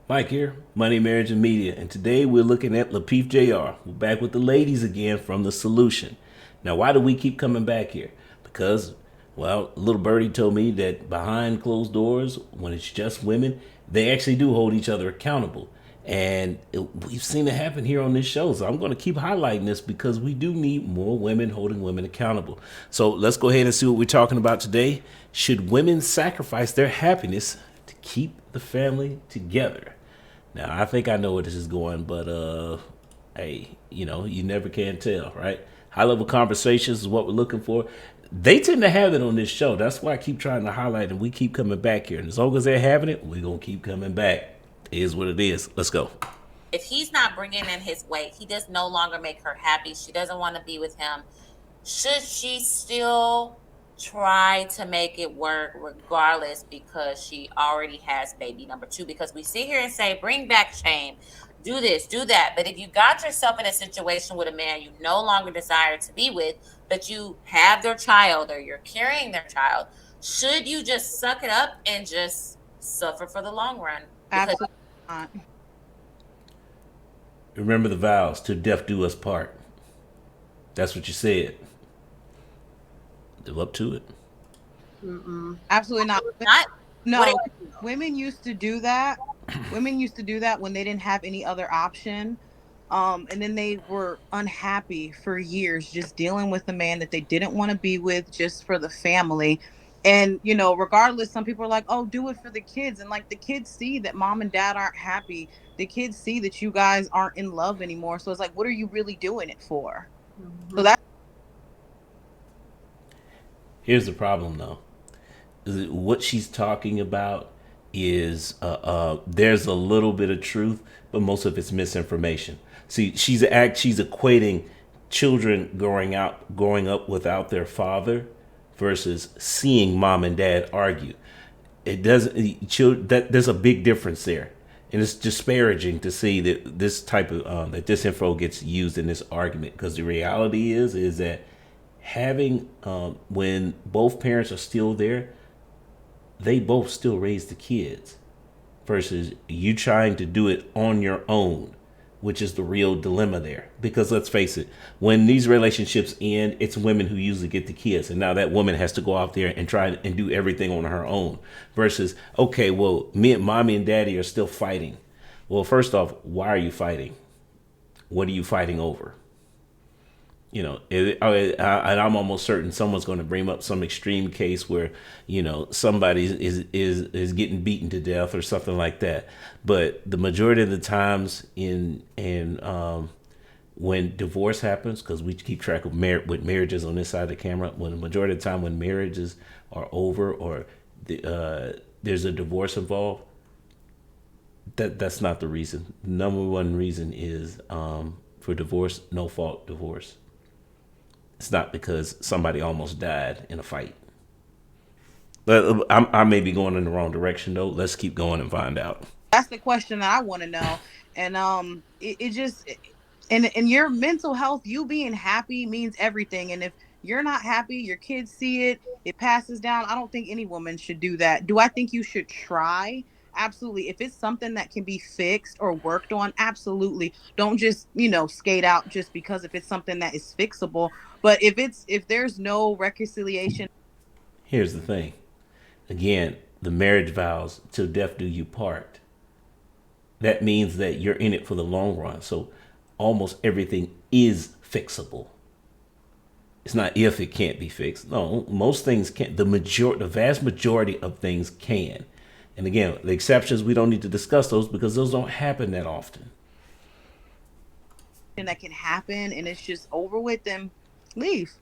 Mike here, Money, Marriage, and Media, and today we're looking at Lapeef Jr. We're back with the ladies again from The Solution. Now, why do we keep coming back here? Because, well, little birdie told me that behind closed doors, when it's just women, they actually do hold each other accountable. And we've seen it happen here on this show. So I'm going to keep highlighting this because we do need more women holding women accountable. So let's go ahead and see what we're talking about today. Should women sacrifice their happiness to keep the family together? Now, I think I know where this is going, but hey, you never can tell, right? High level conversations is what we're looking for. They tend to have it on this show. That's why I keep trying to highlight and we keep coming back here. And as long as they're having it, we're going to keep coming back. It is what it is. Let's go. If he's not bringing in his weight, he does no longer make her happy. She doesn't want to be with him. Should she still try to make it work regardless because she already has baby number two? Because we sit here and say, bring back shame, do this, do that. But if you got yourself in a situation with a man you no longer desire to be with, but you have their child or you're carrying their child, should you just suck it up and just suffer for the long run? Because Absolutely not. Remember the vows, to death do us part. That's what you said. Live up to it. Absolutely not. not what No, women used to do that. Women used to do that when they didn't have any other option. And then they were unhappy for years, just dealing with a man that they didn't want to be with just for the family. And, regardless, some people are like, oh, do it for the kids. And like the kids see that mom and dad aren't happy. The kids see that you guys aren't in love anymore. So it's like, what are you really doing it for? So that's Here's the problem, though. What she's talking about is there's a little bit of truth, but most of it's misinformation. See, she's equating children growing up without their father versus seeing mom and dad argue. It doesn't that there's a big difference there, and it's disparaging to see that this type of that this info gets used in this argument, because the reality is that having when both parents are still there, they both still raise the kids versus you trying to do it on your own, which is the real dilemma there. Because let's face it, when these relationships end, it's women who usually get the kids. And now that woman has to go out there and try and do everything on her own versus, okay, well, mommy and daddy are still fighting. Well, first off, why are you fighting? What are you fighting over? And I'm almost certain someone's going to bring up some extreme case where somebody is getting beaten to death or something like that. But the majority of the times when divorce happens, because we keep track of with marriages on this side of the camera, when the majority of the time when marriages are over or there's a divorce involved, that's not the reason. The number one reason is for divorce, no fault divorce. It's not because somebody almost died in a fight. But I may be going in the wrong direction though. Let's keep going and find out. the question that I want to know. And it just in your mental health, you being happy means everything. And if you're not happy, your kids see it, it passes down. I don't think any woman should do that. Do I think you should try? Absolutely. If it's something that can be fixed or worked on, absolutely. Don't just, skate out just because if it's something that is fixable. But if there's no reconciliation. Here's the thing. Again, the marriage vows, till death do you part. That means that you're in it for the long run. So almost everything is fixable. It's not if it can't be fixed. No, most things can. The vast majority of things can. And again, the exceptions, we don't need to discuss those because those don't happen that often. That can happen and it's just over with, then leave.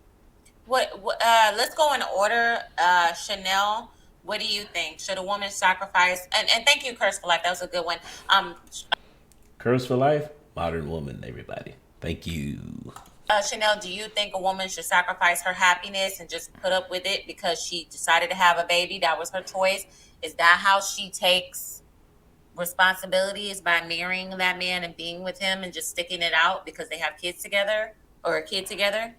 what let's go in order. Chanel, what do you think? Should a woman sacrifice? And thank you, Curse for Life. That was a good one. Curse for life, modern woman, everybody. Thank you. Chanel, do you think a woman should sacrifice her happiness and just put up with it because she decided to have a baby? That was her choice. Is that how she takes responsibility? Is by marrying that man and being with him and just sticking it out because they have kids together or a kid together?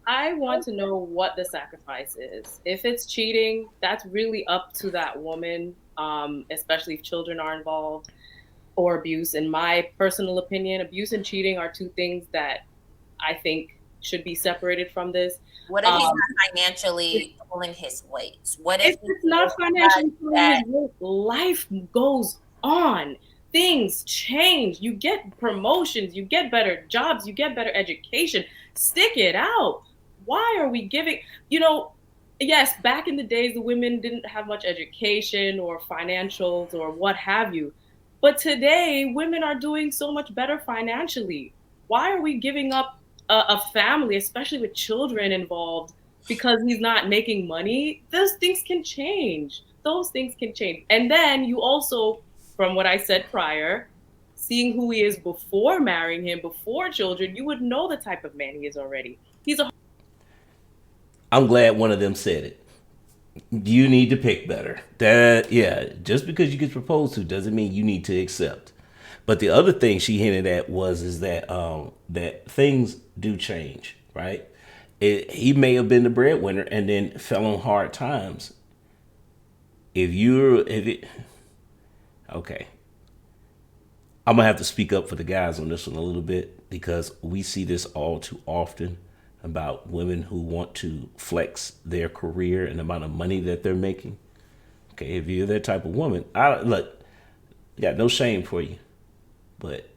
I want to know what the sacrifice is. If it's cheating, that's really up to that woman, especially if children are involved. or abuse. In my personal opinion, abuse and cheating are two things that I think should be separated from this. What if he's not financially pulling his weight? What if If he it's not feels financially pulling his that weight, life goes on. Things change. You get promotions, you get better jobs, you get better education. Stick it out. Why are we giving, you know, yes, back in the days, the women didn't have much education or financials or what have you. But today, women are doing so much better financially. Why are we giving up a family, especially with children involved, because he's not making money? Those things can change. Those things can change. And then you also, from what I said prior, seeing who he is before marrying him, before children, you would know the type of man he is already. He's a I'm glad one of them said it. You need to pick better. That yeah, just because you get proposed to doesn't mean you need to accept. But the other thing she hinted at was is that that things do change, right? He may have been the breadwinner and then fell on hard times. If it okay, I'm gonna have to speak up for the guys on this one a little bit because we see this all too often about women who want to flex their career and the amount of money that they're making. Okay, if you're that type of woman, I look, got no shame for you, but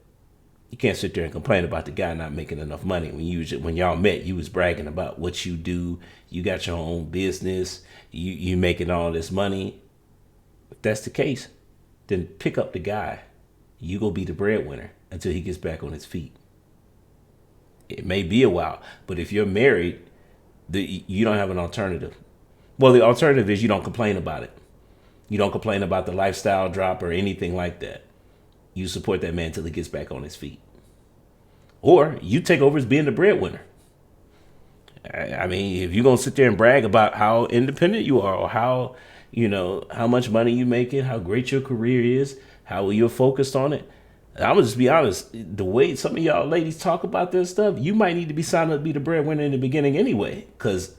you can't sit there and complain about the guy not making enough money when y'all met. You was bragging about what you do. You got your own business. You making all this money. If that's the case, then pick up the guy. You go be the breadwinner until he gets back on his feet. It may be a while, but if you're married, you don't have an alternative. Well, the alternative is you don't complain about it. You don't complain about the lifestyle drop or anything like that. You support that man until he gets back on his feet. Or you take over as being the breadwinner. I mean, if you're going to sit there and brag about how independent you are or how, how much money you making, how great your career is, how you're focused on it, I'm gonna just be honest. The way some of y'all ladies talk about this stuff, you might need to be signed up to be the breadwinner in the beginning anyway, because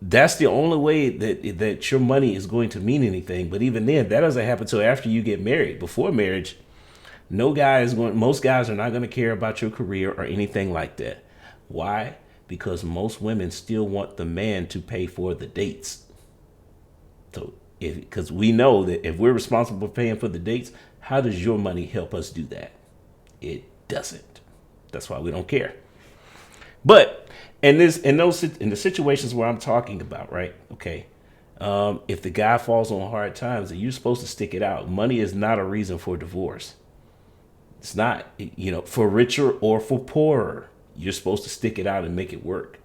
that's the only way that your money is going to mean anything. But even then, that doesn't happen until after you get married. Before marriage, no guy is going. Most guys are not going to care about your career or anything like that. Why? Because most women still want the man to pay for the dates. So, because we know that if we're responsible for paying for the dates, how does your money help us do that? It doesn't. That's why we don't care. But in the situations where I'm talking about, right? Okay, if the guy falls on hard times, then you're supposed to stick it out. Money is not a reason for divorce. It's not. For richer or for poorer, you're supposed to stick it out and make it work.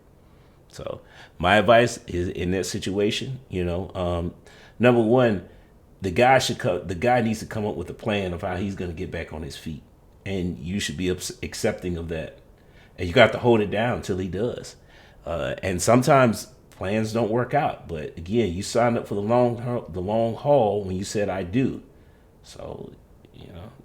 So my advice is in that situation, number one, the guy needs to come up with a plan of how he's going to get back on his feet, and you should be accepting of that. And you got to hold it down until he does. And sometimes plans don't work out, but again, you signed up for the long haul when you said I do. So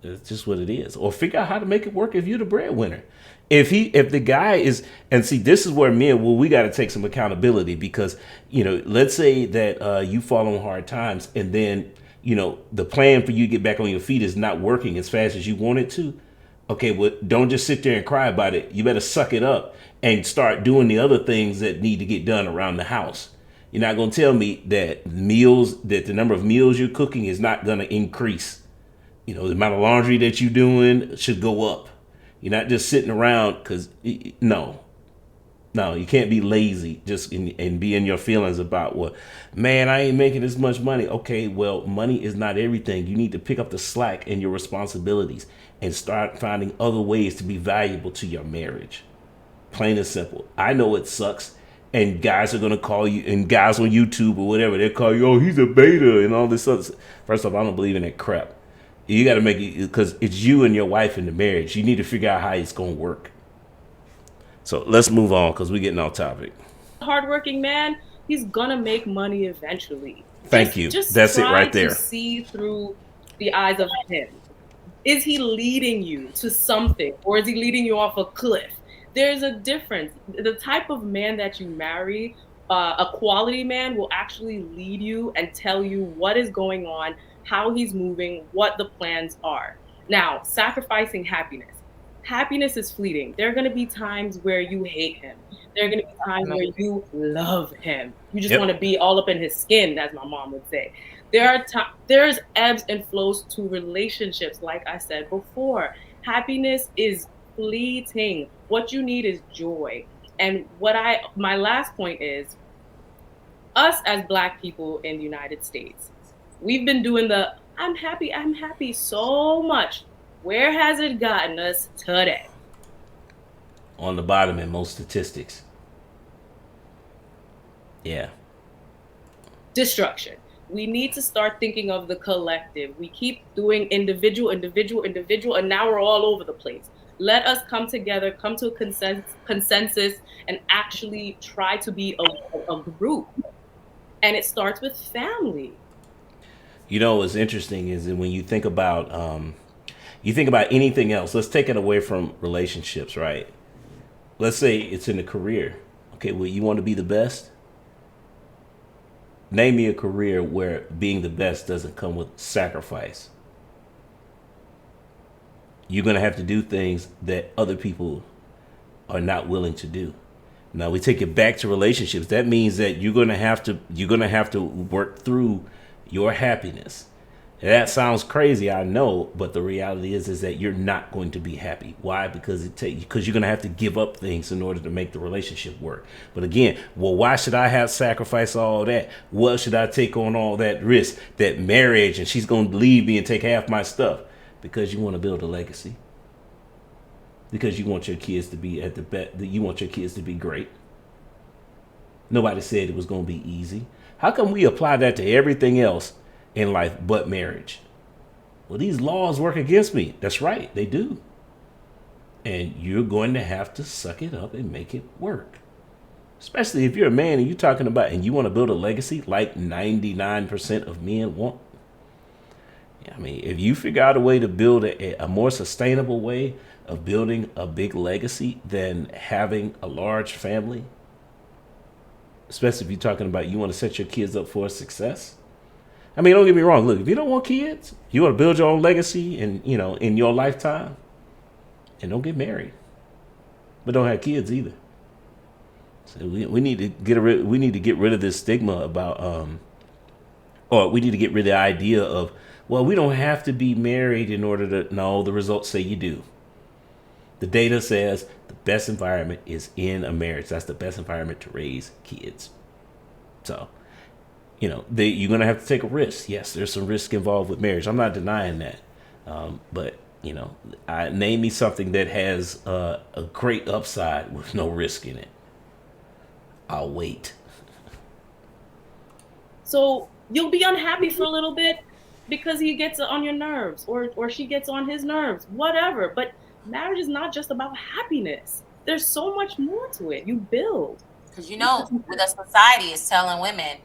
it's just what it is. Or figure out how to make it work if you're the breadwinner. If the guy is, and see, this is where we got to take some accountability because, let's say that you fall on hard times and then, the plan for you to get back on your feet is not working as fast as you want it to. Okay, well, don't just sit there and cry about it. You better suck it up and start doing the other things that need to get done around the house. You're not going to tell me that the number of meals you're cooking is not going to increase. The amount of laundry that you're doing should go up. You're not just sitting around because no, you can't be lazy and be in your feelings about, well, man, I ain't making as much money. Okay, well, money is not everything. You need to pick up the slack in your responsibilities and start finding other ways to be valuable to your marriage. Plain and simple. I know it sucks. And guys are going to call you, and guys on YouTube or whatever, they'll call you, oh, he's a beta and all this other stuff. First off, I don't believe in that crap. You got to make it because it's you and your wife in the marriage. You need to figure out how it's going to work. So let's move on because we're getting off topic. hardworking man, he's gonna make money eventually. Thank you. That's it right there. To see through the eyes of him. Is he leading you to something, or is he leading you off a cliff? There's a difference. The type of man that you marry, a quality man, will actually lead you and tell you what is going on, how he's moving, what the plans are. Now, sacrificing happiness. Happiness is fleeting. There are going to be times where you hate him. There are going to be times where you love him. You just want Yep. to be all up in his skin, as my mom would say. There's ebbs and flows to relationships, like I said before. Happiness is fleeting. What you need is joy. And my last point is, us as Black people in the United States, we've been doing the I'm happy so much. Where has it gotten us today? On the bottom in most statistics. Yeah. Destruction. We need to start thinking of the collective. We keep doing individual, and now we're all over the place. Let us come together, come to a consensus, and actually try to be a group. And it starts with family. You know what's interesting is that when you think about anything else. Let's take it away from relationships, right? Let's say it's in a career. Okay, well, you want to be the best. Name me a career where being the best doesn't come with sacrifice. You're gonna have to do things that other people are not willing to do. Now we take it back to relationships. That means that you're gonna have to work through your happiness. That sounds crazy, I know, but the reality is that you're not going to be happy. Why? Because you're gonna have to give up things in order to make the relationship work. But again, well, why should I have sacrifice all that? What should I take on all that risk, that marriage, and she's gonna leave me and take half my stuff? Because you want to build a legacy. Because you want your kids to be at the best. You want your kids to be great. Nobody said it was gonna be easy. How come we apply that to everything else in life but marriage? Well, these laws work against me. That's right, they do. And you're going to have to suck it up and make it work. Especially if you're a man and you're talking about and you want to build a legacy like 99% of men want. I mean, if you figure out a way to build a more sustainable way of building a big legacy than having a large family, especially if you're talking about you want to set your kids up for success. I mean, don't get me wrong. Look, if you don't want kids, you want to build your own legacy and in your lifetime, and don't get married, but don't have kids either. So we need to get rid of this stigma about or we need to get rid of the idea of, well, we don't have to be married in order to. No, the results say you do. The data says the best environment is in a marriage. That's the best environment to raise kids. So, you're going to have to take a risk. Yes, there's some risk involved with marriage. I'm not denying that. But, name me something that has a great upside with no risk in it. I'll wait. So you'll be unhappy for a little bit because he gets on your nerves, or she gets on his nerves, whatever. But marriage is not just about happiness. There's so much more to it. You build. Because with a society is telling women,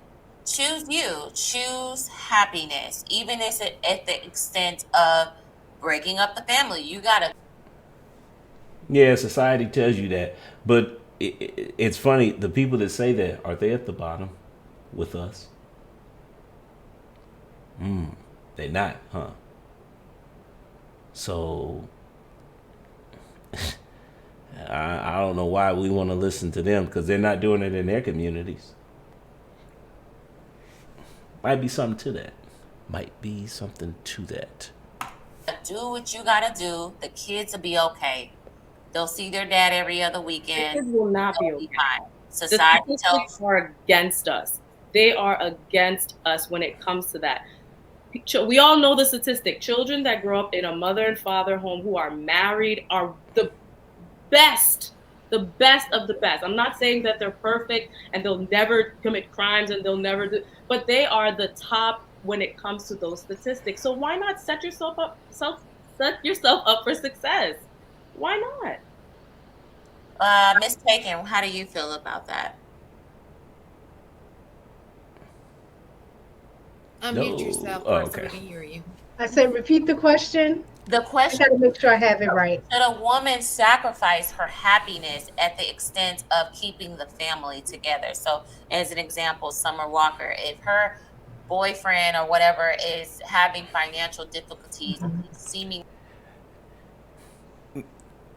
choose you, choose happiness, even if it's at the extent of breaking up the family. You gotta. Yeah, society tells you that. But it's funny, the people that say that, are they at the bottom with us? They're not, huh? So I don't know why we want to listen to them, because they're not doing it in their communities. Might be something to that. Might be something to that. Do what you gotta do. The kids will be okay. They'll see their dad every other weekend. Kids will not be They'll okay. be fine. The Society tells statistics are against us. They are against us when it comes to that. We all know the statistic. Children that grow up in a mother and father home who are married are the best of the best. I'm not saying that they're perfect and they'll never commit crimes and they'll never do, but they are the top when it comes to those statistics. So why not set yourself up for success? Why not? Miss Taken, how do you feel about that? Unmute No. yourself Oh, first so we okay. can hear you. I said, repeat the question. The I question: got to make sure I have it right. should a woman sacrifice her happiness at the extent of keeping the family together? So, as an example, Summer Walker, if her boyfriend or whatever is having financial difficulties, seeming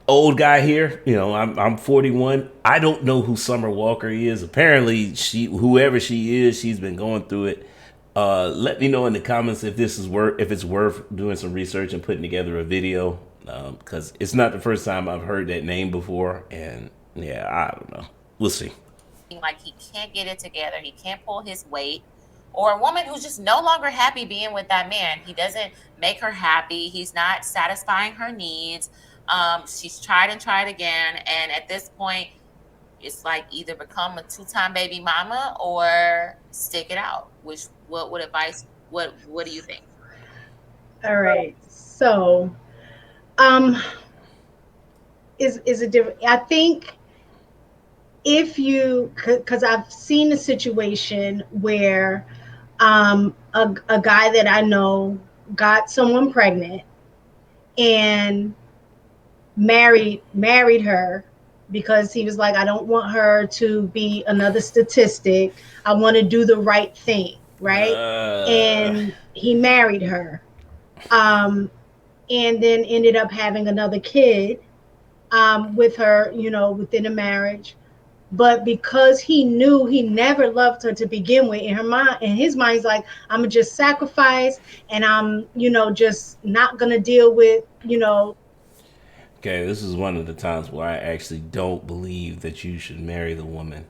old guy here. I'm 41. I don't know who Summer Walker is. Apparently, whoever she is, she's been going through it. Let me know in the comments if it's worth doing some research and putting together a video, because it's not the first time I've heard that name before. And yeah, I don't know. We'll see. Like he can't get it together, he can't pull his weight, or a woman who's just no longer happy being with that man. He doesn't make her happy. He's not satisfying her needs. She's tried and tried again, and at this point, it's like either become a 2-time baby mama or stick it out. What advice? What do you think? All right. So, um, is a different. I think if you, because I've seen a situation where a guy that I know got someone pregnant and married her because he was like, I don't want her to be another statistic. I want to do the right thing, right? And he married her, and then ended up having another kid with her, within a marriage. But because he knew he never loved her to begin with, in his mind, he's like, I'm gonna just sacrifice, and I'm, just not gonna deal with, Okay, this is one of the times where I actually don't believe that you should marry the woman.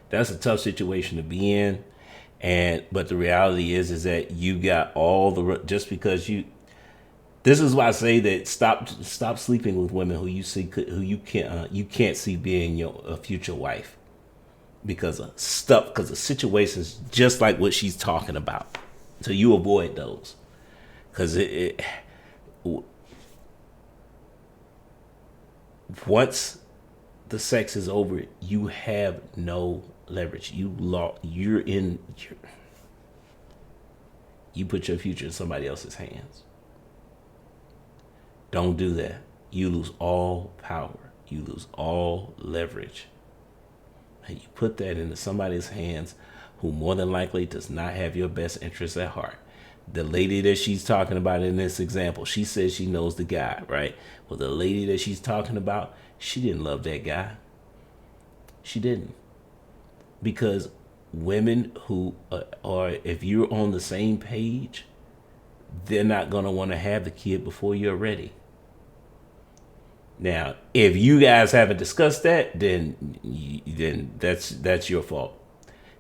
That's a tough situation to be in, but the reality is that you got just because you. This is why I say that stop sleeping with women who you can't see being a future wife, because of situations just like what she's talking about. So you avoid those, because once the sex is over, you have no leverage. You put your future in somebody else's hands. Don't do that. You lose all power. You lose all leverage. And you put that into somebody's hands who more than likely does not have your best interests at heart. The lady that she's talking about in this example, she says she knows the guy, right? Well, the lady that she's talking about, she didn't love that guy. She didn't. Because women who are, if you're on the same page, they're not going to want to have the kid before you're ready. Now, if you guys haven't discussed that, then that's your fault.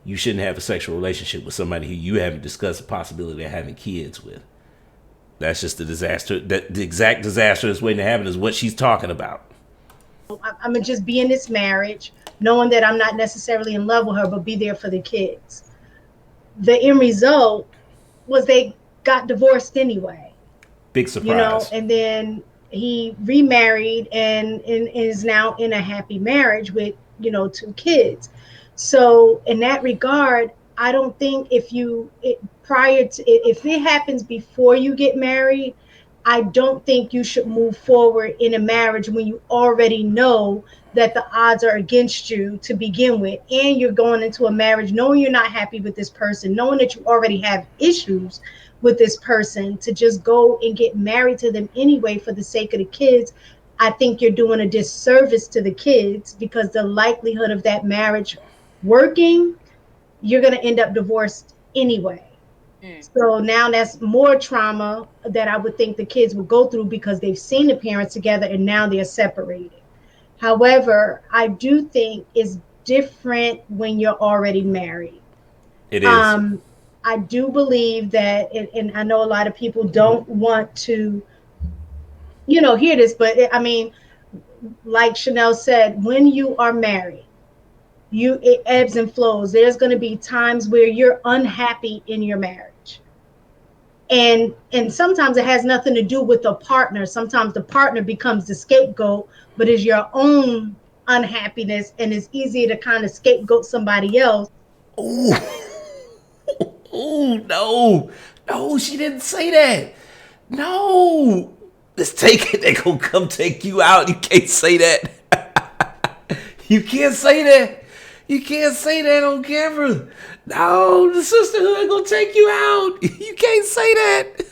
You shouldn't have a sexual relationship with somebody who you haven't discussed the possibility of having kids with. That's just the disaster. The exact disaster that's waiting to happen is what she's talking about. I'm gonna just be in this marriage, knowing that I'm not necessarily in love with her, but be there for the kids. The end result was they got divorced anyway. Big surprise. And then he remarried and is now in a happy marriage with 2 kids. So in that regard, I don't think if it happens before you get married, I don't think you should move forward in a marriage when you already know that the odds are against you to begin with, and you're going into a marriage knowing you're not happy with this person, knowing that you already have issues with this person, to just go and get married to them anyway for the sake of the kids. I think you're doing a disservice to the kids, because the likelihood of that marriage working, you're going to end up divorced anyway. So now that's more trauma that I would think the kids will go through, because they've seen the parents together and now they're separated. However, I do think it's different when you're already married. It is. I do believe that, and I know a lot of people don't want to, hear this, but like Chanel said, when you are married, it ebbs and flows. There's going to be times where you're unhappy in your marriage. And sometimes it has nothing to do with the partner. Sometimes the partner becomes the scapegoat, but it's your own unhappiness, and it's easier to kind of scapegoat somebody else. Oh, no, she didn't say that. No, let's take it. They're going to come take you out. You can't say that. You can't say that. You can't say that on camera. No, the sisterhood going to take you out. You can't say that.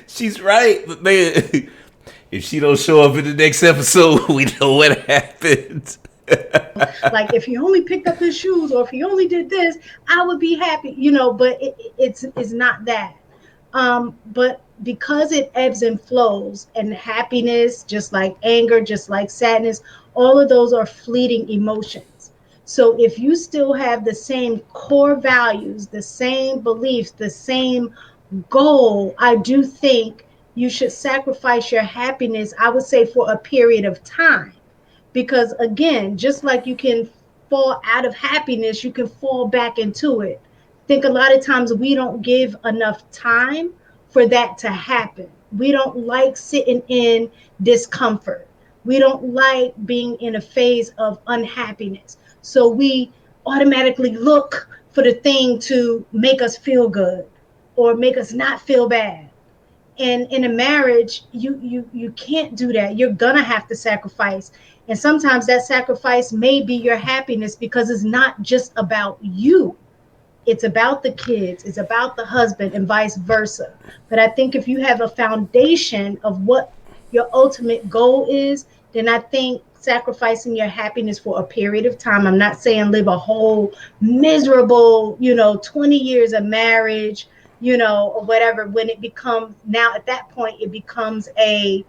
She's right, but man, if she don't show up in the next episode, we know what happened. Like if he only picked up his shoes or if he only did this, I would be happy, but it's not that. But because it ebbs and flows, and happiness, just like anger, just like sadness, all of those are fleeting emotions. So if you still have the same core values, the same beliefs, the same goal, I do think you should sacrifice your happiness, I would say, for a period of time. Because again, just like you can fall out of happiness, you can fall back into it. I think a lot of times we don't give enough time for that to happen. We don't like sitting in discomfort. We don't like being in a phase of unhappiness. So we automatically look for the thing to make us feel good or make us not feel bad. And in a marriage, you can't do that. You're gonna have to sacrifice, and sometimes that sacrifice may be your happiness, because it's not just about you. It's about the kids, it's about the husband, and vice versa. But I think if you have a foundation of what your ultimate goal is, then I think sacrificing your happiness for a period of time, I'm not saying live a whole miserable 20 years of marriage, or whatever. When it becomes, now at that point, it becomes a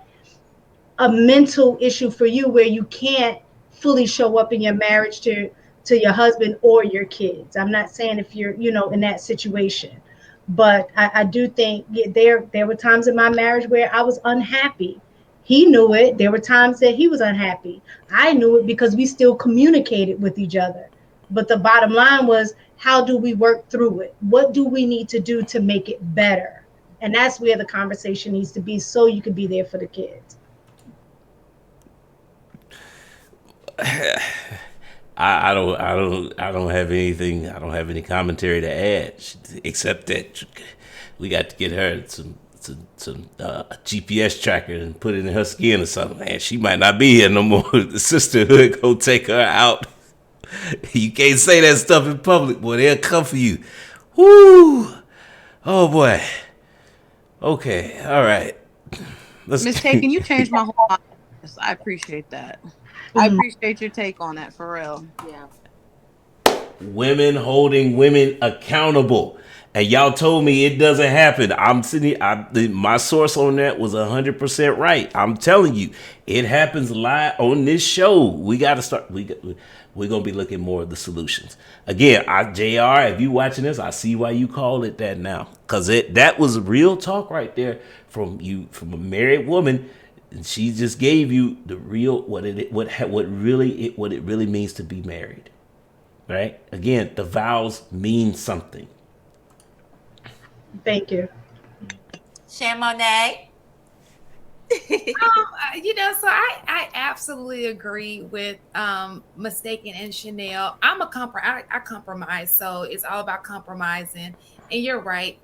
mental issue for you, where you can't fully show up in your marriage to your husband or your kids. I'm not saying if you're in that situation, but I do think, yeah, there were times in my marriage where I was unhappy. He knew it. There were times that he was unhappy. I knew it, because we still communicated with each other. But the bottom line was, how do we work through it? What do we need to do to make it better? And that's where the conversation needs to be, so you can be there for the kids. I don't have anything. I don't have any commentary to add, except that we got to get her some GPS tracker and put it in her skin or something. Man, she might not be here no more. The sisterhood go take her out. You can't say that stuff in public, boy. They'll come for you. Woo! Oh boy. Okay. All right. Miss Taken, you changed my whole mind. I appreciate that. I appreciate your take on that, for real. Yeah. Women holding women accountable. And y'all told me it doesn't happen. I'm sitting. My source on that was 100% right. I'm telling you, it happens live on this show. We got to start. We're gonna be looking more at the solutions. Again, Jr. If you watching this, I see why you call it that now, because that was real talk right there from a married woman. And she just gave you the real what it really means to be married. Right? Again, the vows mean something. Thank you. Monet. So I absolutely agree with Mistaken and Chanel. I compromise, so it's all about compromising. And you're right.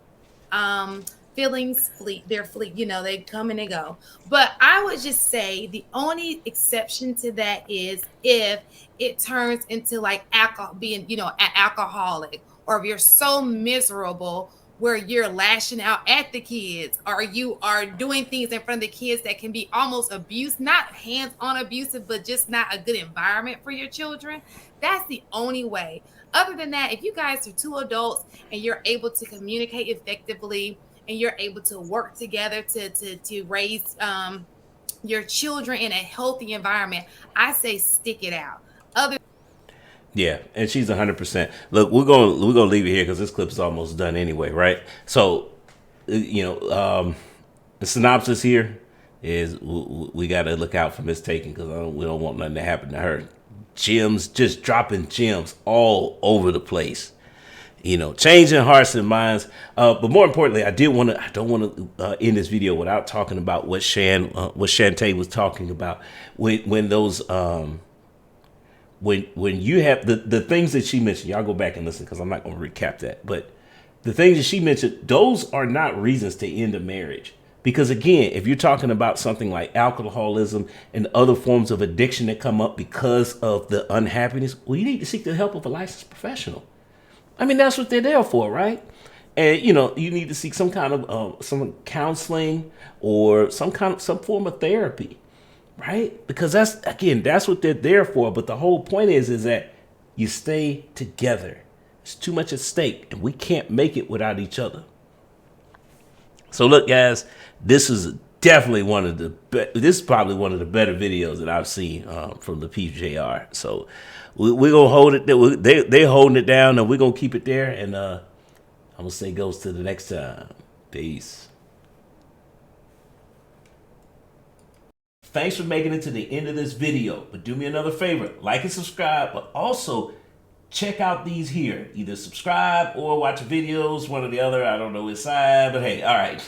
Feelings fleet, they're fleet, they come and they go. But I would just say the only exception to that is if it turns into like alcohol, being, an alcoholic, or if you're so miserable where you're lashing out at the kids, or you are doing things in front of the kids that can be almost abuse, not hands-on abusive, but just not a good environment for your children. That's the only way. Other than that, if you guys are two adults and you're able to communicate effectively, and you're able to work together to raise your children in a healthy environment, I say stick it out. Yeah, and she's 100%. Look, we're gonna leave it here because this clip is almost done anyway, right? So, the synopsis here is we got to look out for Miss Taken, because we don't want nothing to happen to her. Gems, just dropping gems all over the place. Changing hearts and minds. But more importantly, I don't want to end this video without talking about what Shantae was talking about when those when you have the things that she mentioned. Y'all go back and listen, because I'm not going to recap that. But the things that she mentioned, those are not reasons to end a marriage. Because again, if you're talking about something like alcoholism and other forms of addiction that come up because of the unhappiness, well, you need to seek the help of a licensed professional. I mean, that's what they're there for, right? and you need to seek some kind of some counseling or some form of therapy, right? Because that's what they're there for. But the whole point is that you stay together. It's too much at stake, and we can't make it without each other. So look, guys, this is definitely this is probably one of the better videos that I've seen from the PJR. So we're gonna hold it. They're holding it down, and we're gonna keep it there. And I'm gonna say goes to the next time. Peace. Thanks for making it to the end of this video. But do me another favor, like and subscribe, but also check out these here. Either subscribe or watch videos, one or the other. I don't know which side, but hey, all right.